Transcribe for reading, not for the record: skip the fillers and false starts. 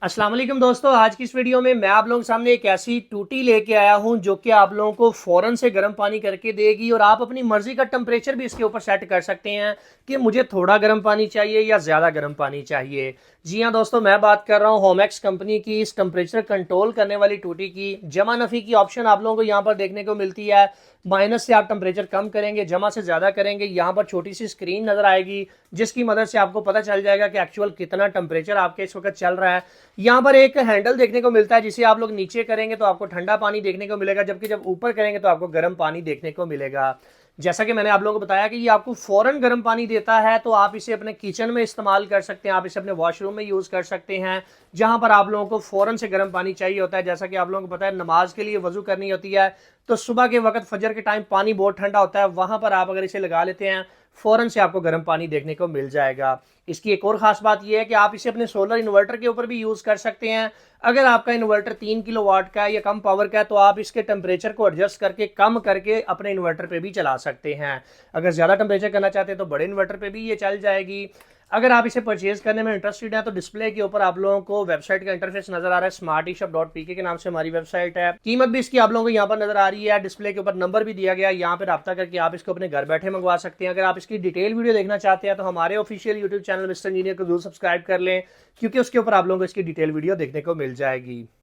अस्सलाम वालेकुम दोस्तों, आज की इस वीडियो में मैं आप लोगों के सामने एक ऐसी टूटी लेके आया हूं जो कि आप लोगों को फ़ौरन से गर्म पानी करके देगी और आप अपनी मर्ज़ी का टेम्परेचर भी इसके ऊपर सेट कर सकते हैं कि मुझे थोड़ा गर्म पानी चाहिए या ज़्यादा गर्म पानी चाहिए। जी हाँ दोस्तों, मैं बात कर रहा हूँ होमैक्स कंपनी की इस टेम्परेचर कंट्रोल करने वाली टूटी की। जमा नफ़ी की ऑप्शन आप लोगों को यहाँ पर देखने को मिलती है। माइनस से आप टेम्परेचर कम करेंगे, जमा से ज़्यादा करेंगे, यहाँ पर छोटी सी स्क्रीन नज़र आएगी जिसकी मदद से आपको पता चल जाएगा कि एक्चुअल कितना टेम्परेचर आपके इस वक्त चल रहा है। यहाँ पर एक हैंडल देखने को मिलता है जिसे आप लोग नीचे करेंगे तो आपको ठंडा पानी देखने को मिलेगा, जबकि जब ऊपर करेंगे तो आपको गर्म पानी देखने को मिलेगा। जैसा कि मैंने आप लोगों को बताया कि ये आपको फौरन गर्म पानी देता है, तो आप इसे अपने किचन में इस्तेमाल कर सकते हैं, आप इसे अपने वॉशरूम में यूज़ कर सकते हैं जहां पर आप लोगों को फौरन से गर्म पानी चाहिए होता है। जैसा कि आप लोगों को पता है, नमाज के लिए वजू करनी होती है तो सुबह के वक्त फजर के टाइम पानी बहुत ठंडा होता है, वहां पर आप अगर इसे लगा लेते हैं फौरन से आपको गर्म पानी देखने को मिल जाएगा। इसकी एक और खास बात यह है कि आप इसे अपने सोलर इन्वर्टर के ऊपर भी यूज़ कर सकते हैं। अगर आपका इन्वर्टर 3 किलोवाट का है या कम पावर का है तो आप इसके टेम्परेचर को एडजस्ट करके कम करके अपने इन्वर्टर पे भी चला सकते हैं। अगर ज़्यादा टेम्परेचर करना चाहते हैं तो बड़े इन्वर्टर पे भी ये चल जाएगी। अगर आप इसे परचेज करने में इंटरेस्टेड हैं तो डिस्प्ले के ऊपर आप लोगों को वेबसाइट का इंटरफेस नजर आ रहा है। smarteshop.pk के नाम से हमारी वेबसाइट है। कीमत भी इसकी आप लोगों को यहाँ पर नजर आ रही है, डिस्प्ले के ऊपर नंबर भी दिया गया है, यहाँ पे रब्ता करके आप इसको अपने घर बैठे मंगवा सकते हैं। अगर आप इसकी डिटेल वीडियो देखना चाहते हैं तो हमारे official YouTube channel mister engineer को जरूर सब्सक्राइब कर लें, क्योंकि उसके ऊपर आप लोगों को इसकी डिटेल वीडियो देखने को मिल जाएगी।